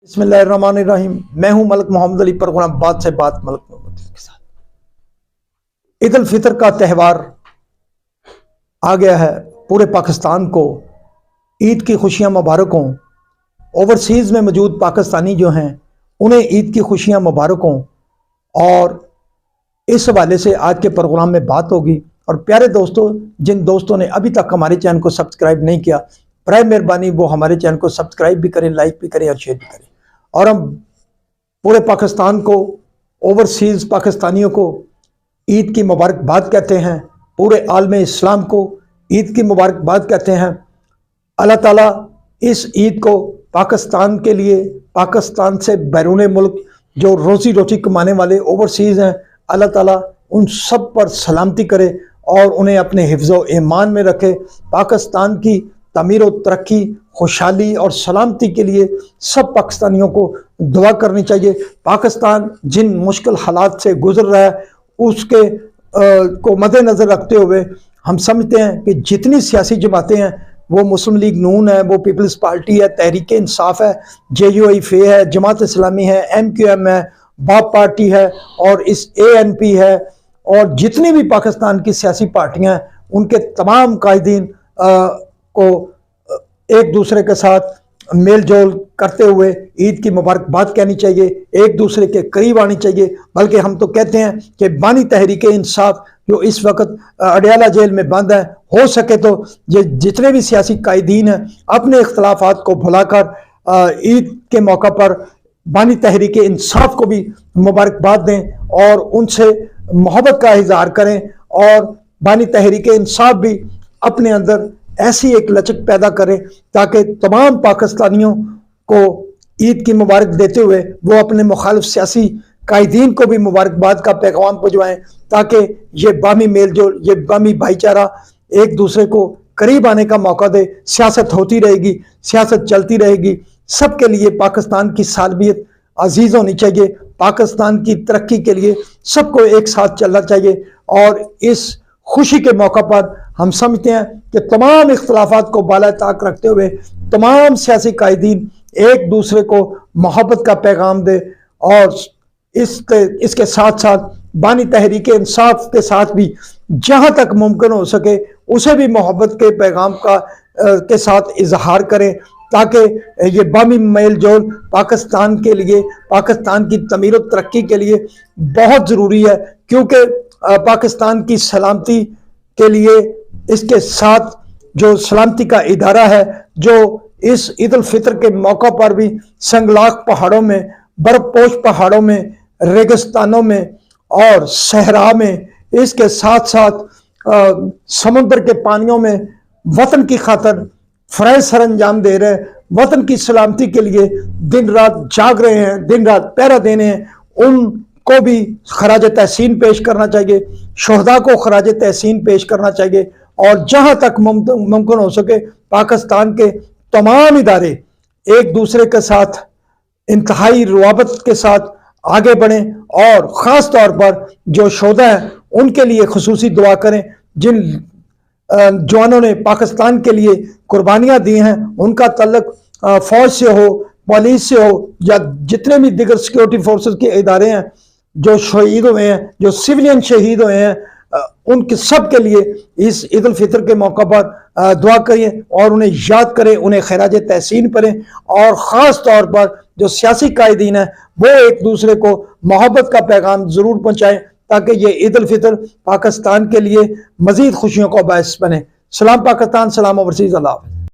बिस्मिल्लाहिर्रहमानिर्रहीम। मैं हूं मलक मोहम्मद अली, प्रोग्राम बात से बात मलक मोहम्मद अली के साथ। ईद उल फितर का त्यौहार आ गया है। पूरे पाकिस्तान को ईद की खुशियां मुबारक हों। ओवरसीज़ में मौजूद पाकिस्तानी जो हैं उन्हें ईद की खुशियां मुबारक हों। और इस हवाले से आज के प्रोग्राम में बात होगी। और प्यारे दोस्तों, जिन दोस्तों ने अभी तक हमारे चैनल को सब्सक्राइब नहीं किया, बराए मेहरबानी वो हमारे चैनल को सब्सक्राइब भी करें, लाइक भी करें और शेयर भी करें। और हम पूरे पाकिस्तान को, ओवरसीज़ पाकिस्तानियों को ईद की मुबारकबाद कहते हैं। पूरे आलम इस्लाम को ईद की मुबारकबाद कहते हैं। अल्लाह ताला इस ईद को पाकिस्तान के लिए, पाकिस्तान से बैरून मुल्क जो रोज़ी रोटी कमाने वाले ओवरसीज़ हैं, अल्लाह ताला उन सब पर सलामती करे और उन्हें अपने हिफ्ज़ो ईमान में रखे। पाकिस्तान की तमीर व तरक्की, खुशहाली और सलामती के लिए सब पाकिस्तानियों को दुआ करनी चाहिए। पाकिस्तान जिन मुश्किल हालात से गुजर रहा है उसके को मद्देनज़र रखते हुए हम समझते हैं कि जितनी सियासी जमातें हैं, वो मुस्लिम लीग नून है, वो पीपल्स पार्टी है, तहरीक इंसाफ है, JUIF है, जमात इस्लामी है, MQM है, बाप पार्टी है और इस ANP है, और जितनी भी पाकिस्तान की सियासी पार्टियां हैं उनके तमाम कायदीन को एक दूसरे के साथ मेल जोल करते हुए ईद की मुबारकबाद कहनी चाहिए, एक दूसरे के करीब आनी चाहिए। बल्कि हम तो कहते हैं कि बानी तहरीक इंसाफ जो इस वक्त अडयाला जेल में बंद है, हो सके तो ये जितने भी सियासी कायदीन हैं अपने इख्तलाफात को भुलाकर ईद के मौका पर बानी तहरीक इंसाफ को भी मुबारकबाद दें और उनसे मोहब्बत का इजहार करें। और बानी तहरीक इंसाफ भी अपने अंदर ऐसी एक लचक पैदा करें ताकि तमाम पाकिस्तानियों को ईद की मुबारक देते हुए वो अपने मुखालिफ सियासी कायदीन को भी मुबारकबाद का पैगाम पहुँचवाएँ, ताकि ये बामी मेल जोल, ये बामी भाईचारा एक दूसरे को करीब आने का मौका दे। सियासत होती रहेगी, सियासत चलती रहेगी। सबके लिए पाकिस्तान की सालबियत अजीज होनी चाहिए। पाकिस्तान की तरक्की के लिए सबको एक साथ चलना चाहिए। और इस खुशी के मौका पर हम समझते हैं कि तमाम इख्तलाफात को बाला ताक रखते हुए तमाम सियासी कायदीन एक दूसरे को मोहब्बत का पैगाम दे। और इसके साथ साथ बानी तहरीक इंसाफ के साथ भी जहाँ तक मुमकिन हो सके उसे भी मोहब्बत के पैगाम के साथ इजहार करें, ताकि ये बामी मेल जोल पाकिस्तान के लिए, पाकिस्तान की तमीर और तरक्की के लिए बहुत ज़रूरी है। क्योंकि पाकिस्तान की सलामती के लिए इसके साथ जो सलामती का इदारा है, जो इस ईद उल फितर के मौका पर भी संगलाख पहाड़ों में, बर्फपोश पहाड़ों में, रेगिस्तानों में और सहरा में, इसके साथ साथ समुद्र के पानियों में वतन की खातिर फ़राइज़ सर अंजाम दे रहे हैं, वतन की सलामती के लिए दिन रात जाग रहे हैं, दिन रात पहरा देने हैं, उनको भी खराज तहसीन पेश करना चाहिए, शहदा को खराज तहसीन पेश करना चाहिए। और जहाँ तक मुमकिन हो सके पाकिस्तान के तमाम इदारे एक दूसरे के साथ इंतहाई रुआबत के साथ आगे बढ़ें। और ख़ास तौर पर जो शोधा हैं उनके लिए खुसूसी दुआ करें। जिन जवानों ने पाकिस्तान के लिए कुर्बानियाँ दी हैं, उनका तल्लुक फ़ौज से हो, पुलिस से हो, या जितने भी दिगर सिक्योरिटी फोर्सेस के इदारे हैं जो शहीद हुए हैं, जो सिविलियन शहीद हुए हैं, उनके सब के लिए इस ईद उल फितर के मौका पर दुआ करें और उन्हें याद करें, उन्हें खराज तहसीन करें। और ख़ास तौर पर जो सियासी कायदीन है वो एक दूसरे को मोहब्बत का पैगाम ज़रूर पहुँचाएँ, ताकि ये ईद उल फितर पाकिस्तान के लिए मज़ीद खुशियों का बायस बने। सलाम पाकिस्तान, सलाम ओवरसीज़, अल्लाह हाफ़िज़।